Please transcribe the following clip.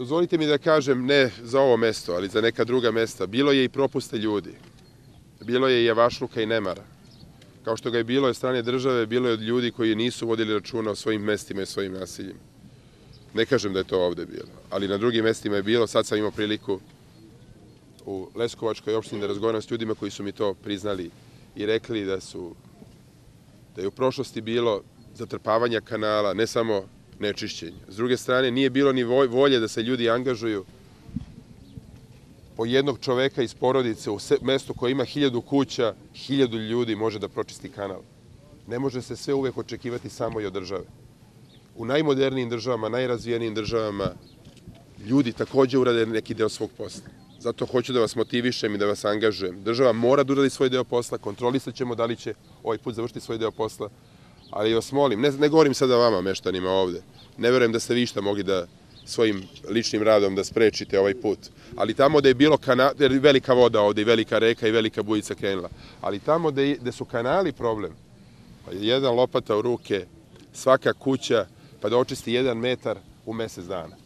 Dozvolite mi da kažem, ne za ovo mesto, ali za neka druga mesta, bilo je i propuste ljudi. Bilo je i javašluka i nemara. Kao što ga je bilo od strane države, bilo je od ljudi koji nisu vodili računa o svojim mestima i svojim nasiljima. Ne kažem da je to ovde bilo, ali na drugim mestima je bilo. Sad sam imao priliku u Leskovačkoj opštini da razgovaram s ljudima koji su mi to priznali i rekli da je u prošlosti bilo zatrpavanja kanala, ne samo nečišćenja. S druge strane, nije bilo ni volje da se ljudi angažuju po jednog čoveka iz porodice u mestu koje ima 1000 kuća, 1000 ljudi može da pročisti kanal. Ne može se sve uvek očekivati samo i od države. U najmodernijim državama, najrazvijenijim državama, ljudi takođe urade neki deo svog posla. Zato hoću da vas motivišem i da vas angažujem. Država mora da uradi svoj deo posla, kontrolisat ćemo da li će ovaj put završiti svoj deo posla, ali vas molim, ne govorim sada vama, meštanima ovde, ne verujem da ste vi išta mogli da svojim ličnim radom da sprečite ovaj put, ali tamo gde je bilo jer velika voda ovde i velika reka i velika bujica krenula, ali tamo gde su kanali problem, pa je jedan lopata u ruke, svaka kuća, pa da očisti 1 metar u mesec dana.